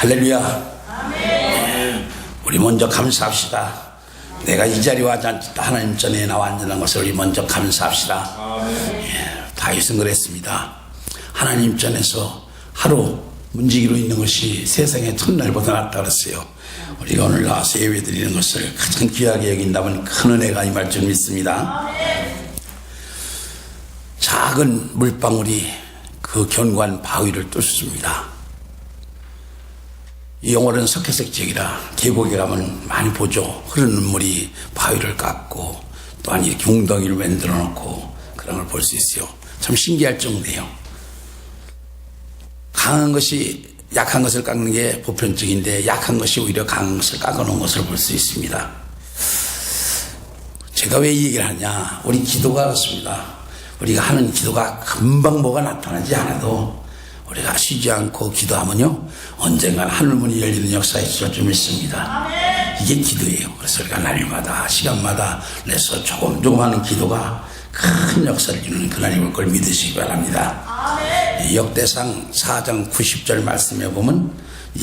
할렐루야. 아멘. 우리 먼저 감사합시다. 내가 이 자리에 와서 하나님 전에 나와 앉는 것을 우리 먼저 감사합시다. 다윗은 그랬습니다. 하나님 전에서 하루 문지기로 있는 것이 세상의 첫날보다 낫다 그랬어요. 우리가 오늘 나와서 예배 드리는 것을 가장 귀하게 여긴다면 큰 은혜가 임할 줄 믿습니다. 작은 물방울이 그 견고한 바위를 뚫습니다. 이 영월은 석회색 지역이라 계곡에 가면 많이 보죠. 흐르는 물이 바위를 깎고 또한 이렇게 웅덩이를 만들어 놓고 그런 걸 볼 수 있어요. 참 신기할 정도예요. 강한 것이 약한 것을 깎는 게 보편적인데 약한 것이 오히려 강한 것을 깎아놓은 것을 볼 수 있습니다. 제가 왜 이 얘기를 하냐, 우리 기도가 그렇습니다. 우리가 하는 기도가 금방 뭐가 나타나지 않아도 우리가 쉬지 않고 기도하면요 언젠간 하늘문이 열리는 역사가 있을 줄 믿습니다. 이게 기도예요. 그래서 우리가 날마다 시간마다 내서 조금 하는 기도가 큰 역사를 이루는 그날이 올 걸 믿으시기 바랍니다. 역대상 4장 90절 말씀에 보면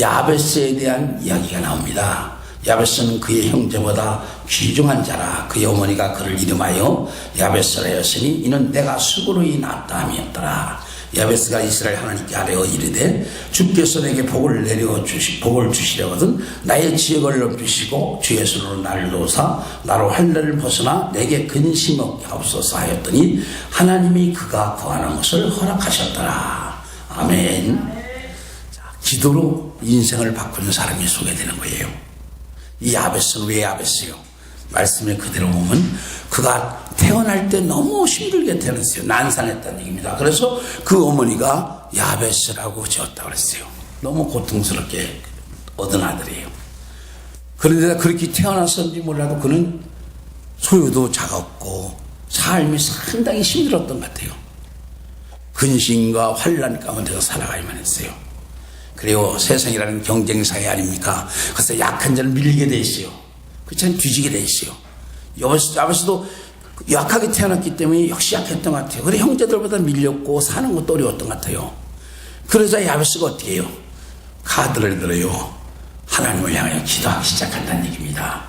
야베스에 대한 이야기가 나옵니다. 야베스는 그의 형제보다 귀중한 자라. 그의 어머니가 그를 이름하여 야베스라 하였으니 이는 내가 수고로이 낳았다 함이었더라. 야베스가 이스라엘 하나님께 아뢰어 이르되 주께서 내게 복을 주시려거든 나의 지역을 넘기시고 주의 손으로 나를 놓으사 나로 환난을 벗어나 내게 근심 없게 하옵소서 하였더니 하나님이 그가 구하는 것을 허락하셨더라. 아멘. 자, 기도로 인생을 바꾸는 사람이 소개되는 거예요. 이 야베스는 왜 야베스요? 말씀에 그대로 보면 그가 태어날 때 너무 힘들게 태어났어요. 난산했다는 얘기입니다. 그래서 그 어머니가 야베스라고 지었다고 그랬어요. 너무 고통스럽게 얻은 아들이에요. 그런데 그렇게 태어났었는지 몰라도 그는 소유도 작았고 삶이 상당히 힘들었던 것 같아요. 근심과 환난 가운데서 살아가야만 했어요. 그리고 세상이라는 경쟁사회 아닙니까? 그래서 약한 자를 밀게 돼 있어요. 그렇지 뒤지게 돼 있어요. 야베스도 약하게 태어났기 때문에 역시 약했던 것 같아요. 그래 형제들보다 밀렸고 사는 것도 어려웠던 것 같아요. 그러자 야베스가 어떻게 해요? 카드를 들어요. 하나님을 향하여 기도하기 시작한다는 얘기입니다.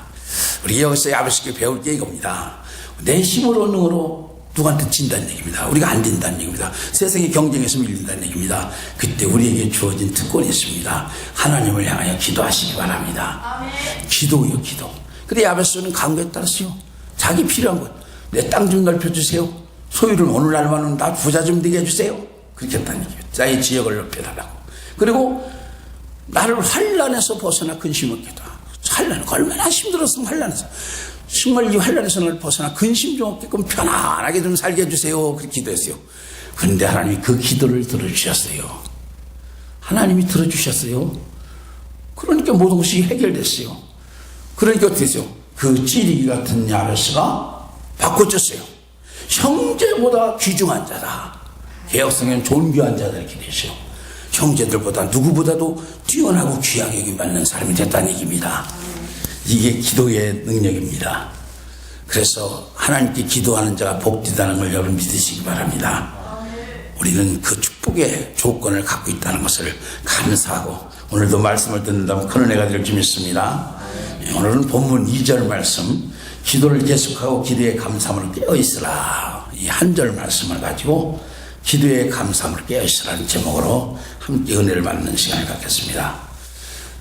우리 여기서 야베스에게 배울 게 이겁니다. 내 힘으로 능으로 누구한테 진다는 얘기입니다. 우리가 안 된다는 얘기입니다. 세상의 경쟁에서 밀린다는 얘기입니다. 그때 우리에게 주어진 특권이 있습니다. 하나님을 향하여 기도하시기 바랍니다. 아멘. 기도요, 기도. 근데 야베스는 강구에 따랐어요. 자기 필요한 것, 내 땅 좀 넓혀주세요. 소유를 오늘날만은 나 부자 좀 되게 해주세요. 그렇게 했다는 얘기예요. 나의 지역을 넓혀달라고. 그리고 나를 환난에서 벗어나 근심 없게 해다. 환난 얼마나 힘들었으면 환난에서. 정말 이 환난에서 나를 벗어나 근심 좀 없게끔 편안하게 좀 살게 해주세요. 그렇게 기도했어요. 그런데 하나님이 그 기도를 들어주셨어요. 하나님이 들어주셨어요. 그러니까 모든 것이 해결됐어요. 그러니까 어떻게 했어요? 그 찌르기 같은 야베스가 바꿔줬어요. 형제보다 귀중한 자다. 개혁성에는 존귀한 자다 이렇게 되죠. 형제들보다 누구보다도 뛰어나고 귀하게 여김받는 사람이 됐다는 얘기입니다. 이게 기도의 능력입니다. 그래서 하나님께 기도하는 자가 복되다는 걸 여러분 믿으시기 바랍니다. 우리는 그 축복의 조건을 갖고 있다는 것을 감사하고 오늘도 말씀을 듣는다면 큰 은혜가 될 줄 믿습니다. 오늘은 본문 2절 말씀 기도를 계속하고 기도의 감사함을 깨어있으라, 이 한 절 말씀을 가지고 기도의 감사함을 깨어있으라는 제목으로 함께 은혜를 받는 시간을 갖겠습니다.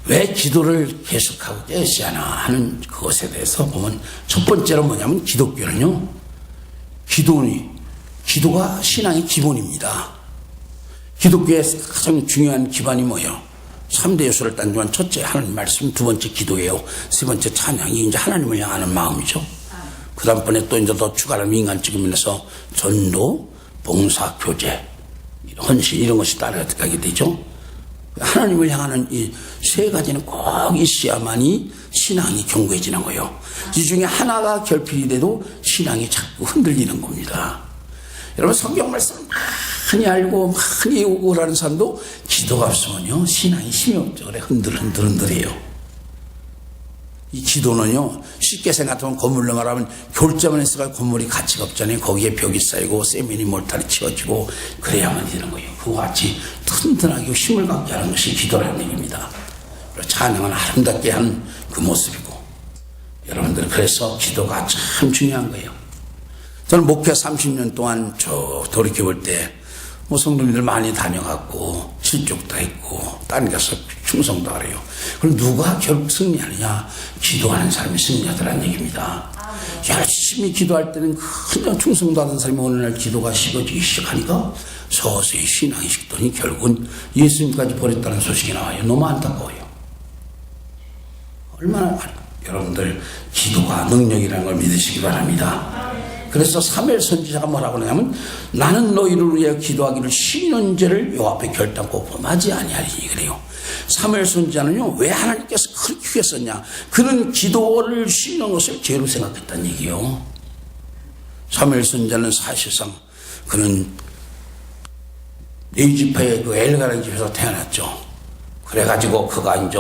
왜 기도를 계속하고 깨어있어야 하나 하는 그것에 대해서 보면 첫 번째로 뭐냐면 기독교는요, 기도가 신앙의 기본입니다. 기독교의 가장 중요한 기반이 뭐예요? 3대 요소를 딴 첫째 하나님 말씀, 두 번째 기도예요. 세 번째 찬양이 이제 하나님을 향하는 마음이죠. 그 다음번에 또 이제 더 추가로 인간적인 면에서 전도, 봉사, 교제, 헌신 이런 것이 따라가게 되죠. 하나님을 향하는 이 세 가지는 꼭 있어야만이 신앙이 견고해지는 거예요. 이 중에 하나가 결핍이 돼도 신앙이 자꾸 흔들리는 겁니다. 여러분 성경 말씀을 많이 알고 많이 오고라는 사람도 기도가 없으면요 신앙이 힘이 없죠. 그래 흔들해요. 이 기도는요 쉽게 생각하면 건물로 말하면 결자만 했으니까 건물이 가치가 없잖아요. 거기에 벽이 쌓이고 세면이 몰타리 치워지고 그래야만 되는 거예요. 그와 같이 튼튼하게 힘을 갖게 하는 것이 기도라는 얘기입니다. 찬양을 아름답게 하는 그 모습이고, 여러분들 그래서 기도가 참 중요한 거예요. 저는 목회 30년 동안 쭉 돌이켜볼 때 뭐 성도님들 많이 다녀갔고 실족도 했고 딴 데서 충성도 하래요. 그럼 누가 결국 승리하느냐? 기도하는 사람이 승리하더란 얘기입니다. 열심히 기도할 때는 그냥 충성도 하던 사람이 어느 날 기도가 식어지기 시작하니까 서서히 신앙이 식더니 결국은 예수님까지 버렸다는 소식이 나와요. 너무 안타까워요. 얼마나 여러분들 기도가 능력이라는 걸 믿으시기 바랍니다. 그래서 사무엘 선지자가 뭐라고 하냐면 나는 너희를 위해 기도하기를 쉬는 죄를 요 앞에 결단코 범하지 아니하리니 그래요. 사무엘 선지자는요 왜 하나님께서 그렇게 하셨냐, 그는 기도를 쉬는 것을 죄로 생각했다는 얘기예요. 사무엘 선지자는 사실상 그는 레위지파의 그 엘가라는 집에서 태어났죠. 그래가지고 그가 이제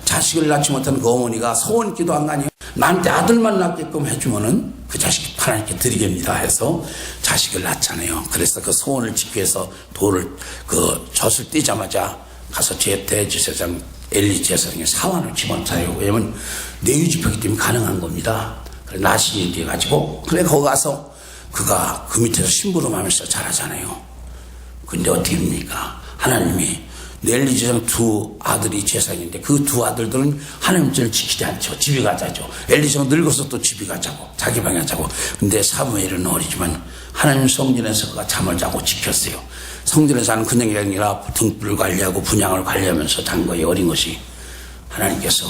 자식을 낳지 못한 그 어머니가 소원 기도한 거 아니에요. 나한테 아들만 낳게끔 해주면은 그 자식이 하나님께 드리겠습니다 해서 자식을 낳잖아요. 그래서 그 소원을 지키기 위해서 돌을 그 젖을 띄자마자 가서 대제사장 엘리 제사장의 사환을 집어넣어요. 왜냐면 레위지파이기 때문에 가능한 겁니다. 그래 나신이 돼가지고 그래 거기 가서 그가 그 밑에서 심부름하면서 자라잖아요. 근데 어떻게 됩니까? 하나님이 엘리 제사장 두 아들이 제사장인데 그 두 아들들은 하나님 전을 지키지 않죠. 집에 가자죠. 엘리 제사장 늙어서 또 집에 가자고 자기 방에 가자고. 근데 사무엘은 어리지만 하나님 성전에서 그가 잠을 자고 지켰어요. 성전에서 하는 그냥이 아니라 등불을 관리하고 분향을 관리하면서 잔 거예요. 어린 것이. 하나님께서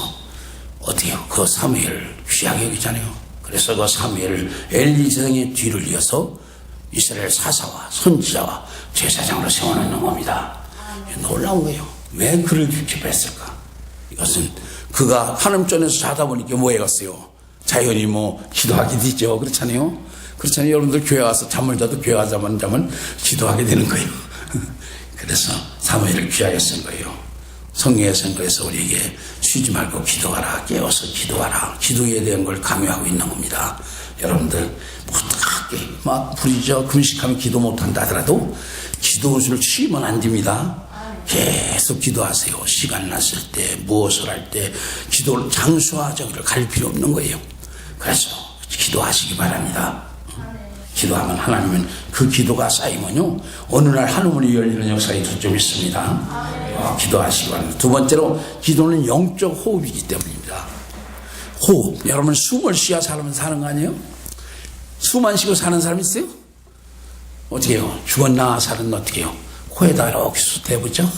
어때요? 그 사무엘을 귀하게 여기잖아요. 그래서 그 사무엘을 엘리 제사장의 뒤를 이어서 이스라엘 사사와 선지자와 제사장으로 세워놓는 겁니다. 놀라운 거예요. 왜 그를 기뻐했을까? 이것은 그가 하나님 전에서 자다 보니까 뭐 해갔어요? 자연히 뭐 기도하게 되죠. 그렇잖아요. 그렇잖아요. 여러분들 교회 와서 잠을 자도 교회 가자만 자면 기도하게 되는 거예요. 그래서 사무엘을 귀하게 쓴 거예요. 성경에서는 그래서 우리에게 쉬지 말고 기도하라, 깨워서 기도하라, 기도에 대한 걸 강요하고 있는 겁니다. 여러분들 어떻게 막 부리죠. 금식하면 기도 못한다 하더라도 기도를 쉬면 안 됩니다. 계속 기도하세요. 시간 났을 때, 무엇을 할 때, 기도를 장수하자기를 갈 필요 없는 거예요. 그래서 기도하시기 바랍니다. 기도하면 하나님은 그 기도가 쌓이면요, 어느 날 하늘문이 열리는 역사가 좀 있습니다. 기도하시기 바랍니다. 두 번째로, 기도는 영적 호흡이기 때문입니다. 호흡. 여러분, 숨을 쉬어 사람은 사는 거 아니에요? 숨 안 쉬고 사는 사람 있어요? 어떻게 해요? 죽었나 살았나 어떻게 해요? 코에다 이렇게 쏟아보죠?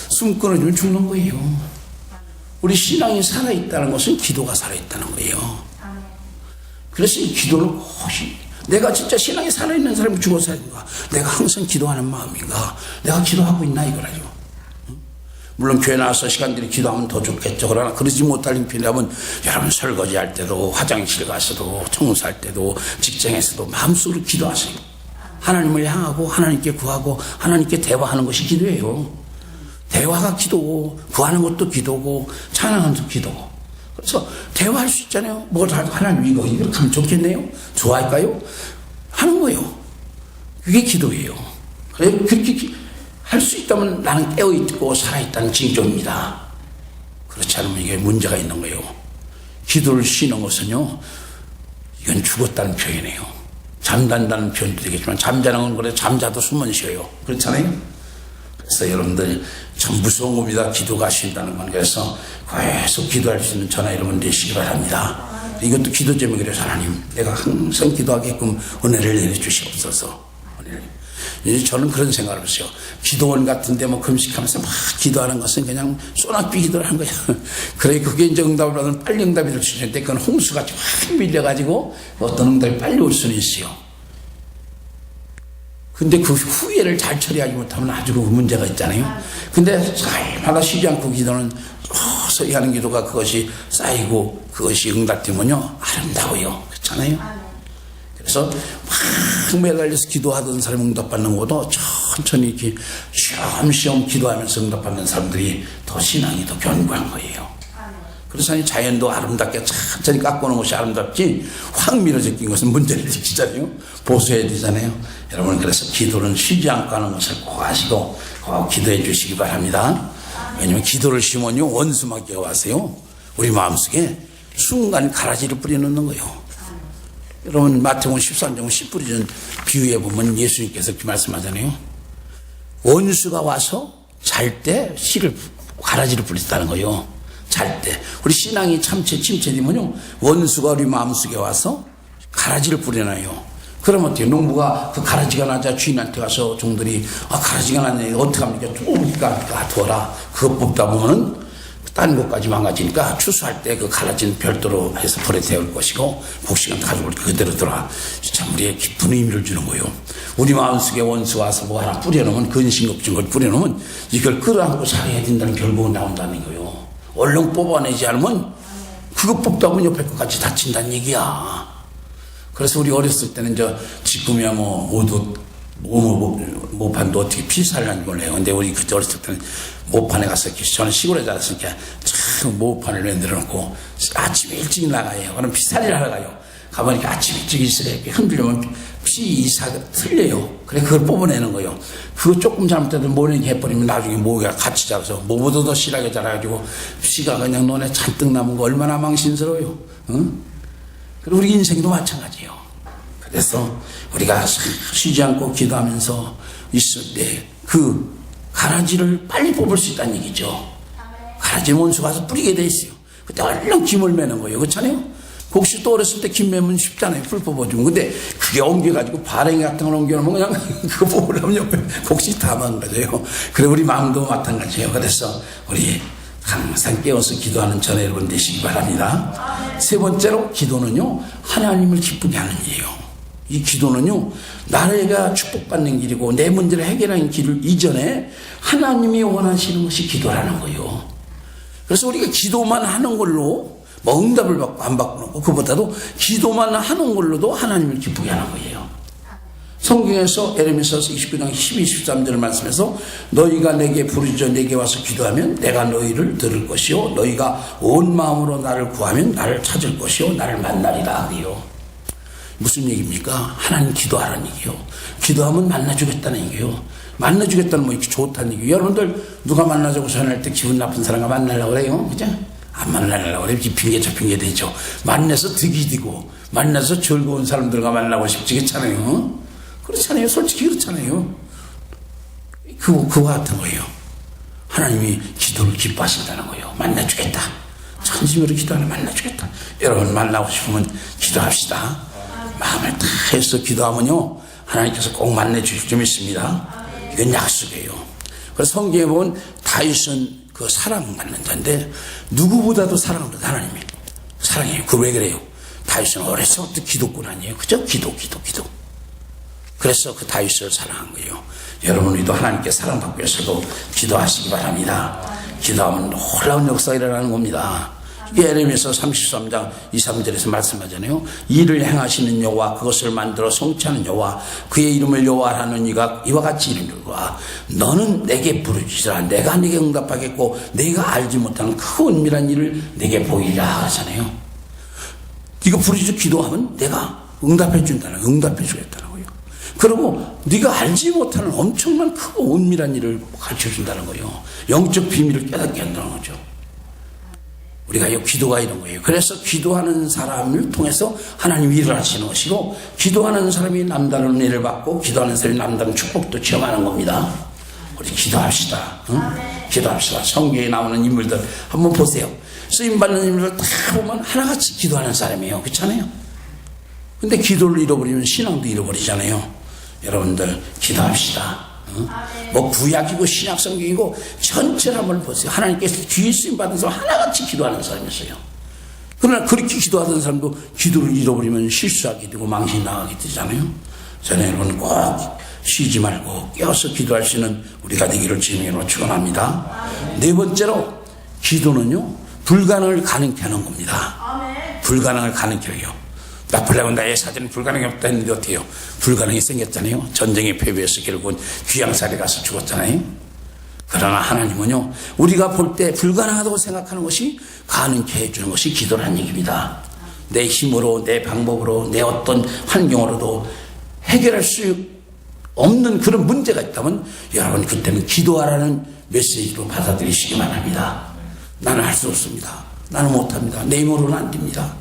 숨 끊어주면 죽는 거예요. 우리 신앙이 살아있다는 것은 기도가 살아있다는 거예요. 그래서 이 기도는 혹시 내가 진짜 신앙이 살아있는 사람이 죽어서 살인가? 내가 항상 기도하는 마음인가? 내가 기도하고 있나 이거라죠. 물론 교회 나와서 시간들이 기도하면 더 좋겠죠. 그러나 그러지 못할 형편이라면 여러분 설거지할 때도 화장실 가서도 청소할 때도 직장에서도 마음속으로 기도하세요. 하나님을 향하고 하나님께 구하고 하나님께 대화하는 것이 기도예요. 대화가 기도고 구하는 것도 기도고 찬양하는 것도 기도고. 그래서 대화할 수 있잖아요. 뭘 하나님 이렇게 하면 좋겠네요. 좋아할까요? 하는 거예요. 그게 기도예요. 그래 그렇게 할 수 있다면 나는 깨어있고 살아있다는 징조입니다. 그렇지 않으면 이게 문제가 있는 거예요. 기도를 쉬는 것은요, 이건 죽었다는 표현이에요. 잠잔다는 표현도 되겠지만 잠자는 건 그래 잠자도 숨은 쉬어요. 그렇잖아요. 그래서 여러분들 참 무서운 겁니다. 기도가 쉰다는 건. 그래서 계속 기도할 수 있는 저나 여러분 되시기 바랍니다. 이것도 기도 제목이래요. 하나님 내가 항상 기도하게끔 은혜를 내려주시옵소서. 이제 저는 그런 생각을 했어요. 기도원 같은데 뭐 금식하면서 막 기도하는 것은 그냥 쏘나삐 기도를 하는 거야. 그래 그게 이제 응답을 받으면 빨리 응답이 될 수 있는데 그건 홍수같이 확 밀려가지고 어떤 응답이 빨리 올 수는 있어요. 근데 그 후회를 잘 처리하지 못하면 아주 그 문제가 있잖아요. 근데 살마다 쉬지 않고 기도는 서서히 하는 기도가 그것이 쌓이고 그것이 응답되면요 아름다워요. 그렇잖아요. 그래서 막 매달려서 기도하던 사람이 응답받는 것보다 천천히 이렇게 쉬엄쉬엄 기도하면서 응답받는 사람들이 더 신앙이 더 견고한 거예요. 그래서 자연도 아름답게 천천히 깎아놓은 것이 아름답지 확 밀어져 낀 것은 문제를 일으키잖아요. 보수해야 되잖아요. 여러분 그래서 기도는 쉬지 않고 하는 것을 꼭 하시고 꼭 기도해 주시기 바랍니다. 왜냐면 기도를 심으면요, 원수마귀가 와서요, 우리 마음속에 순간 가라지를 뿌려놓는 거예요. 여러분, 마태복음 13장 10불이 준 비유에 보면 예수님께서 이렇게 말씀하잖아요. 원수가 와서 잘 때 가라지를 뿌렸다는 거예요. 잘 때. 우리 신앙이 침체되면요, 원수가 우리 마음속에 와서 가라지를 뿌려놔요. 그러면 어때요? 농부가 그 가라지가 나자 주인한테 가서 종들이, 가라지가 났네. 어떡합니까? 조금니까 둬라. 그거 뽑다 보면은 딴 것까지 망가지니까 추수할 때 그 가라지는 별도로 해서 불에 태울 것이고 곡식은 가지고 그대로 들어와. 참 우리의 깊은 의미를 주는 거예요. 우리 마음속에 원수 와서 뭐 하나 뿌려놓으면, 근심걱정 걸 뿌려놓으면 이걸 끌어안고 살아야 된다는 결국은 나온다는 거예요. 얼른 뽑아내지 않으면 그거 뽑다 보면 옆에 것까지 다친다는 얘기야. 그래서 우리 어렸을 때는 지금이야 모두 모판도 어떻게 피살라는 몰라요. 근데 우리 그때 어렸을 때는 모판에 가서, 저는 시골에 자랐으니까 참 모판을 내려놓고 아침 일찍 나가요. 그럼 피살이를 하러 가요. 가보니까 아침 일찍 있으래. 흔들리면 피 이사가 틀려요. 그래, 그걸 뽑아내는 거예요. 그거 조금 잘못해도 모르게 해버리면 나중에 모기가 같이 자라서 모보다 더 실하게 자라가지고 피가 그냥 논에 잔뜩 남은 거 얼마나 망신스러워요. 응? 그리고 우리 인생도 마찬가지예요. 그래서 우리가 쉬지 않고 기도하면서 있을 때 그 가라지를 빨리 뽑을 수 있다는 얘기죠. 가라지 원수가 와서 뿌리게 돼 있어요. 그때 얼른 김을 매는 거예요. 그렇잖아요? 곡식도 어렸을 때 김 매면 쉽잖아요. 풀 뽑아주면. 근데 그게 옮겨가지고 바랭이 같은 걸 옮겨놓으면 그냥 그거 뽑으려면 옆에 곡식 다 망가져요. 그래, 우리 마음도 마찬가지예요. 그래서 우리 항상 깨어서 기도하는 저는 여러분 되시기 바랍니다. 세 번째로, 기도는요, 하나님을 기쁘게 하는 일이에요. 이 기도는요, 나라가 축복받는 길이고 내 문제를 해결하는 길을 이전에 하나님이 원하시는 것이 기도라는 거예요. 그래서 우리가 기도만 하는 걸로 응답을 받고 안 받고, 그보다도 기도만 하는 걸로도 하나님을 기쁘게 하는 거예요. 성경에서 에레미야서 29장 12, 13절을 말씀해서 너희가 내게 부르짖어 내게 와서 기도하면 내가 너희를 들을 것이요 너희가 온 마음으로 나를 구하면 나를 찾을 것이요 나를 만나리라 그래요. 무슨 얘기입니까? 하나님 기도하라는 얘기요. 기도하면 만나주겠다는 얘기요. 만나주겠다는 뭐 이렇게 좋다는 얘기요. 여러분들 누가 만나자고 전화할 때 기분 나쁜 사람과 만나려고 그래요? 그죠? 안 만나려고 그래. 핑계 저 핑계 되죠. 만나서 득이 되고 만나서 즐거운 사람들과 만나고 싶지, 그렇잖아요. 그렇잖아요. 솔직히 그렇잖아요. 그거 같은 거예요. 하나님이 기도를 기뻐하신다는 거예요. 만나주겠다. 전심으로 기도하면 만나주겠다. 여러분 만나고 싶으면 기도합시다. 마음을 다해서 기도하면요, 하나님께서 꼭 만나주실 줄 믿습니다. 이건 약속이에요. 그래서 성경에 보면 다윗은 그 사랑받는 자인데 누구보다도 사랑받는 하나님이 사랑해요. 그 왜 그래요? 다윗은 어려서부터 기도꾼 아니에요. 그죠? 기도. 그래서 그 다윗을 사랑한 거예요. 여러분, 우리도 하나님께 사랑받기 위해서도 기도하시기 바랍니다. 기도하면 놀라운 역사가 일어나는 겁니다. 예레미야서 33장 2, 3절에서 말씀하잖아요. 이를 행하시는 여호와, 그것을 만들어 성취하는 여호와, 그의 이름을 여호와라는 이가 이와 같이 이르노라. 너는 내게 부르짖으라. 내가 네게 응답하겠고 내가 알지 못하는 그 은밀한 일을 내게 보이리라 하잖아요. 이거 부르짖어 기도하면 내가 응답해 준다는, 응답해 주겠다는 거예요. 그리고 네가 알지 못하는 엄청난 크고 은밀한 일을 가르쳐 준다는 거예요. 영적 비밀을 깨닫게 한다는 거죠. 우리가 이 기도가 이런 거예요. 그래서 기도하는 사람을 통해서 하나님이 일을 하시는 것이고, 기도하는 사람이 남다른 은혜를 받고 기도하는 사람이 남다른 축복도 체험하는 겁니다. 우리 기도합시다. 응? 기도합시다. 성경에 나오는 인물들 한번 보세요. 쓰임받는 인물들 다 보면 하나같이 기도하는 사람이에요. 그렇잖아요? 근데 기도를 잃어버리면 신앙도 잃어버리잖아요. 여러분들 기도합시다. 뭐 구약이고 신약 성경이고 전체를 한번 보세요. 하나님께서 귀히 쓰임받은 사람 하나같이 기도하는 사람이었어요. 그러나 그렇게 기도하던 사람도 기도를 잃어버리면 실수하게 되고 망신 나가게 되잖아요. 저는 여러분 꼭 쉬지 말고 깨어서 기도할 수 있는 우리가 되기를 주님으로 축원합니다. 네 번째로, 기도는요, 불가능을 가능케 하는 겁니다. 불가능을 가능케 해요. 나폴레옹 나의 사전은 불가능이 없다 했는데 어때요? 불가능이 생겼잖아요. 전쟁에 패배해서 결국은 귀양살에 가서 죽었잖아요. 그러나 하나님은요, 우리가 볼 때 불가능하다고 생각하는 것이 가능케 해주는 것이 기도라는 얘기입니다. 내 힘으로, 내 방법으로, 내 어떤 환경으로도 해결할 수 없는 그런 문제가 있다면 여러분 그때는 기도하라는 메시지로 받아들이시기만 합니다. 나는 할 수 없습니다. 나는 못합니다. 내 힘으로는 안 됩니다.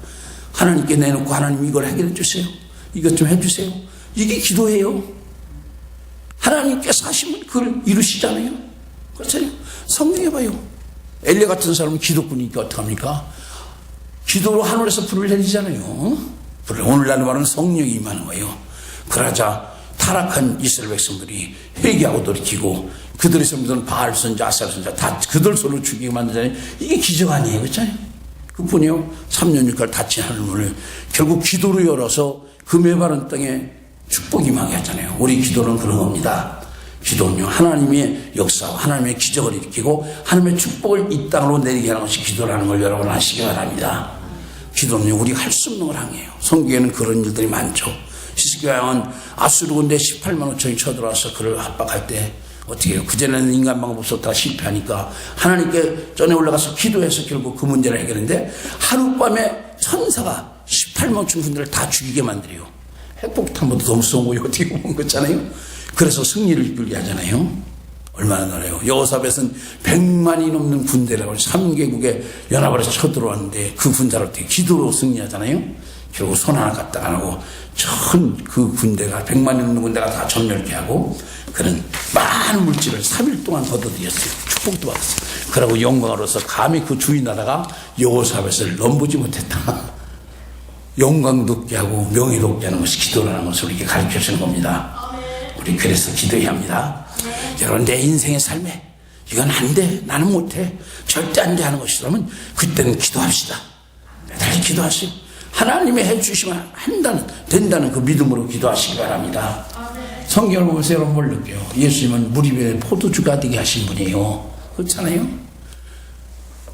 하나님께 내놓고 하나님 이걸 해결해 주세요. 이것 좀 해주세요. 이게 기도예요. 하나님께서 하시면 그걸 이루시잖아요. 그렇잖아요. 성경에 봐요. 엘리야 같은 사람은 기도꾼이니까 어떡합니까? 기도로 하늘에서 불을 내리잖아요. 불을 오늘날 말하는 성령이 임하는 거예요. 그러자 타락한 이스라엘 백성들이 회개하고 돌이키고 그들의 선배들은 바알 선자, 아셀 선자 다 그들 서로 죽이게 만들잖아요. 이게 기적 아니에요. 그렇잖아요. 그뿐이요. 3년 6개월 닫힌 하늘문을 결국 기도로 열어서 그 메마른 땅에 축복이 임하게 하잖아요. 우리 기도는 그런 겁니다. 기도는요, 하나님의 역사와 하나님의 기적을 일으키고 하나님의 축복을 이 땅으로 내리게 하는 것이 기도라는 걸 여러분 아시기 바랍니다. 기도는요, 우리가 할 수 없는 걸 항해요. 성경에는 그런 일들이 많죠. 히스기야 왕은 아수르 군대 18만 5천이 쳐들어와서 그를 압박할 때 어떻게 해요? 그전에는 인간 방법 없었다가 실패하니까 하나님께 전에 올라가서 기도해서 결국 그 문제를 해결했는데 하룻밤에 천사가 18만 5천 군대를 다 죽이게 만들어요. 핵폭탄보다 더 무서운 거예요. 어떻게 보면 그렇잖아요. 그래서 승리를 이끌게 하잖아요. 얼마나 나라요. 여호사벳은 100만이 넘는 군대라고 3개국의 연합을 해서 쳐들어왔는데 그 군대를 어떻게 기도로 승리하잖아요. 결국 손 하나 갖다가 안 하고 전 그 군대가 100만이 넘는 군대가 다 전멸케 하고 그는 많은 물질을 3일 동안 거둬들였어요. 축복도 받았어요. 그러고 영광으로서 감히 그 주위 나라가 여호사벳을 넘보지 못했다. 영광도 없게 하고 명예도 없게 하는 것이 기도라는 것을 우리에게 가르쳐 주는 겁니다. 우리 그래서 기도해야 합니다. 여러분 내 인생의 삶에 이건 안 돼, 나는 못해, 절대 안 돼 하는 것이라면 그때는 기도합시다. 매달 기도하시고 하나님이 해주시면 된다는 그 믿음으로 기도하시기 바랍니다. 성경을 보면서 여러분 뭘 느껴요? 예수님은 물 위에 포도주가 되게 하신 분이에요. 그렇잖아요.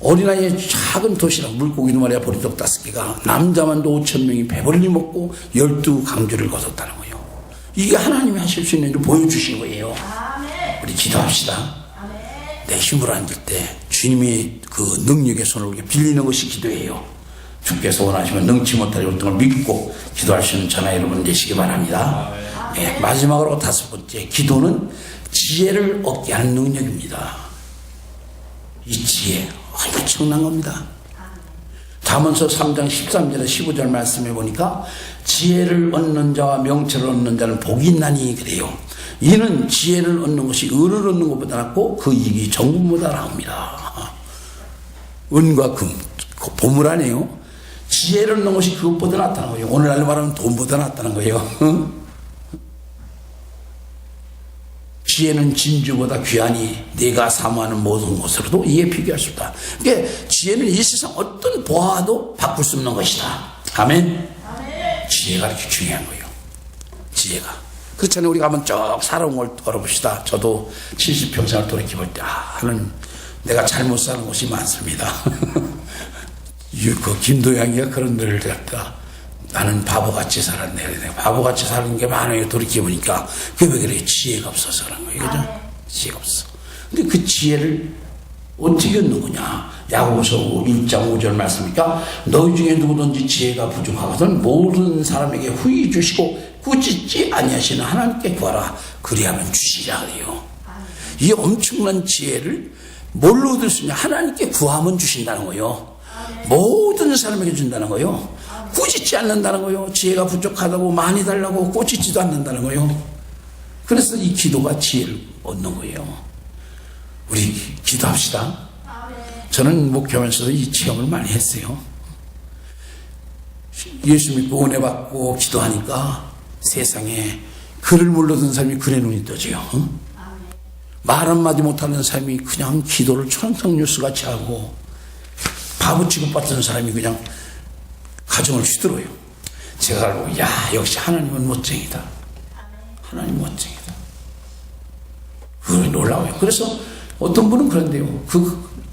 어린아이의 작은 도시락 물고기도 말이야 보리떡 5개가 남자만도 5,000명이 배불리 먹고 12강주를 거뒀다는 거예요. 이게 하나님이 하실 수 있는 일을 보여주신 거예요. 우리 기도합시다. 내 힘으로 앉을 때 주님이 그 능력의 손을 우리가 빌리는 것이 기도예요. 주께서 원하시면 능치 못할 어떤 걸 믿고 기도할 수 있는 저나 여러분 되시기 바랍니다. 네, 마지막으로 5번째, 기도는 지혜를 얻게 하는 능력입니다. 이 지혜 엄청난 겁니다. 잠언서 3장 13절에 15절 말씀해 보니까 지혜를 얻는 자와 명철을 얻는 자는 복이 있나니 그래요. 이는 지혜를 얻는 것이 은을 얻는 것보다 낫고 그 이익이 정금보다 나옵니다. 은과 금, 보물 아니에요. 지혜를 얻는 것이 그것보다 낫다는 거예요. 오늘날로 말하면 돈보다 낫다는 거예요. 지혜는 진주보다 귀하니 네가 사모하는 모든 것으로도 이에 비교할 수 없다. 그러니까 지혜는 이 세상 어떤 보아도 바꿀 수 없는 것이다. 아멘. 지혜가 이렇게 중요한 거예요. 지혜가. 그렇잖아요. 우리가 한번 쭉 살아온 걸 걸어봅시다. 저도 70평생을 돌이켜볼 때 하나님 내가 잘못 사는 것이 많습니다. 그 김도양이가 그런 노래를 갖다 나는 바보같이 살았네. 내가 바보같이 사는 게 많아요. 돌이켜보니까. 그게 왜 그래? 지혜가 없어서 그런 거예요. 그죠? 지혜가 없어. 근데 그 지혜를 어떻게 얻는 거냐? 야고보서 1장 5절 말씀이니까 너희 중에 누구든지 지혜가 부족하거든 모든 사람에게 후히 주시고 꾸짖지 아니하시는 하나님께 구하라. 그리하면 주시라 그래요. 이 엄청난 지혜를 뭘로 얻을 수 있냐? 하나님께 구하면 주신다는 거예요. 모든 사람에게 준다는 거예요. 꾸짖지 않는다는 거예요. 지혜가 부족하다고 많이 달라고 꾸짖지도 않는다는 거예요. 그래서 이 기도가 지혜를 얻는 거예요. 우리 기도합시다. 저는 목회하면서도 이 체험을 많이 했어요. 예수 믿고 은혜 받고 기도하니까 세상에 글을 몰라듣는 사람이 글에 눈이 떠져요. 말 한마디 못하는 사람이 그냥 기도를 천상뉴스같이 하고 바보 취급받는 사람이 그냥 가정을 휘두르요. 제가 알고 야 역시 하나님은 멋쟁이다. 하나님 멋쟁이다. 그게 놀라워요. 그래서 어떤 분은 그런데요.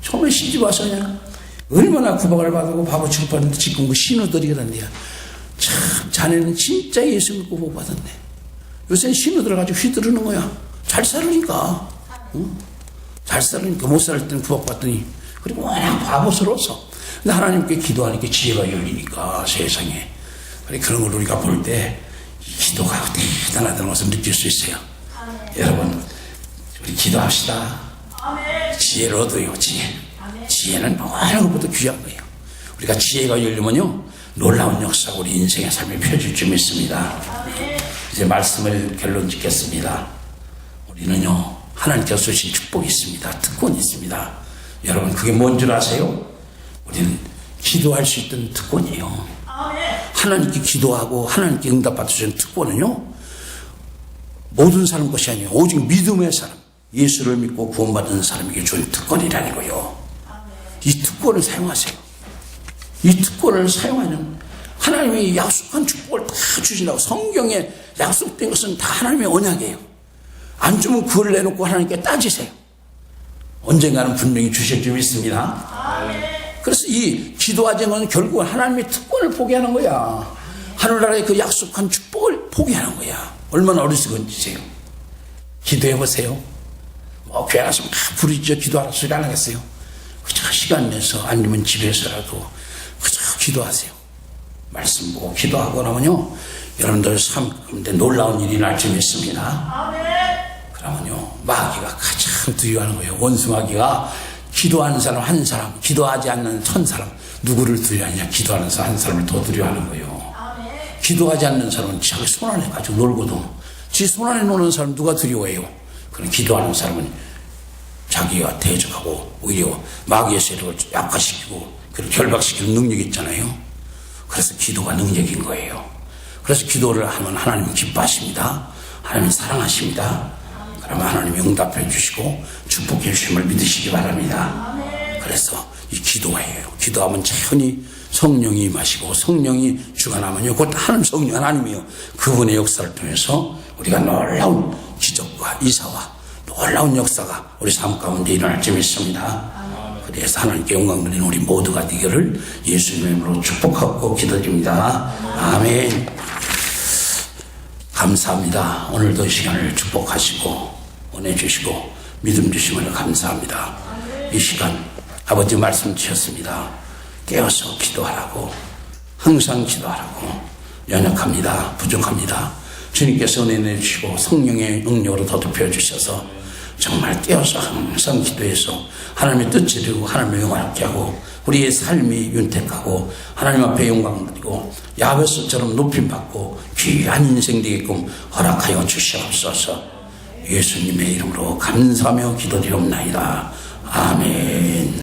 처음에 시집 와서 그냥 얼마나 구박을 받고 바보 취급받는데 지금 그 신우들이 그런데요. 참 자네는 진짜 예수 믿고 복 받았네. 요새는 신우들 가지고 휘두르는 거야. 잘 살으니까. 응? 잘 살으니까 못 살 때는 구박받더니 그리고 워낙 바보스러워서. 근데 하나님께 기도하니까 지혜가 열리니까 세상에. 그런 걸 우리가 볼 때 기도가 대단하다는 것을 느낄 수 있어요. 여러분, 우리 기도합시다. 지혜를 얻어요, 지혜. 지혜는 어느 것보다 귀한 거예요. 우리가 지혜가 열리면요, 놀라운 역사가 우리 인생의 삶에 펴질 줄 믿습니다. 이제 말씀을 결론 짓겠습니다. 우리는요, 하나님께서 주신 축복이 있습니다. 특권이 있습니다. 여러분, 그게 뭔 줄 아세요? 우리는 기도할 수 있던 특권이에요. 하나님께 기도하고 하나님께 응답받으시는 특권은요, 모든 사람 것이 아니에요. 오직 믿음의 사람, 예수를 믿고 구원받은 사람에게 준 특권이라는 거요. 이 특권을 사용하세요. 이 특권을 사용하는, 하나님이 약속한 축복을 다 주신다고. 성경에 약속된 것은 다 하나님의 언약이에요. 안 주면 그걸 내놓고 하나님께 따지세요. 언젠가는 분명히 주실 줄 믿습니다. 그래서 이 기도하지 않는 건 결국은 하나님의 특권을 포기하는 거야. 하늘나라의 그 약속한 축복을 포기하는 거야. 얼마나 어리석은지세요. 기도해보세요. 교회 가서 막 부르짖어 기도하라 소리 안 하겠어요? 그저 시간 내서 아니면 집에서라도 그저 기도하세요. 말씀 보고 기도하고 나면요, 여러분들 삶 가운데 놀라운 일이 날 줄 믿습니다. 그러면요, 마귀가 가장 두려워하는 거예요. 원수 마귀가 기도하는 사람 한 사람, 기도하지 않는 1000사람, 누구를 두려워하냐? 기도하는 사람 한 사람을 더 두려워하는 거예요. 기도하지 않는 사람은 자기 손 안에 가지고 놀거든. 지 손 안에 노는 사람 누가 두려워해요? 그럼 기도하는 사람은 자기가 대적하고 오히려 마귀의 세력을 약화시키고 그걸 결박시키는 능력이 있잖아요. 그래서 기도가 능력인 거예요. 그래서 기도를 하면 하나님은 기뻐하십니다. 하나님은 사랑하십니다. 그러면 하나님이 응답해 주시고 축복해 주심을 믿으시기 바랍니다. 그래서 이 기도예요. 기도하면 자연히 성령이 임하시고, 성령이 주관하면요, 곧 하나님, 성령 하나님이요, 그분의 역사를 통해서 우리가 놀라운 기적과 이사와 놀라운 역사가 우리 삶 가운데 일어날 줄 믿습니다. 그래서 하나님께 영광 드리는 우리 모두가 되기를 예수님의 이름으로 축복하고 기도드립니다. 아멘. 감사합니다. 오늘도 이 시간을 축복하시고 은혜 주시고 믿음 주시면 감사합니다. 이 시간 아버지 말씀 주셨습니다. 깨어서 기도하라고, 항상 기도하라고. 연약합니다. 부족합니다. 주님께서 은혜 내주시고 성령의 능력으로 더듬혀 주셔서 정말 깨어서 항상 기도해서 하나님의 뜻을 이루고 하나님의 영광을 하고 우리의 삶이 윤택하고 하나님 앞에 영광 드리고 야베스처럼 높임받고 귀한 인생 되게끔 허락하여 주시옵소서. 예수님의 이름으로 감사하며 기도드리옵나이다. 아멘.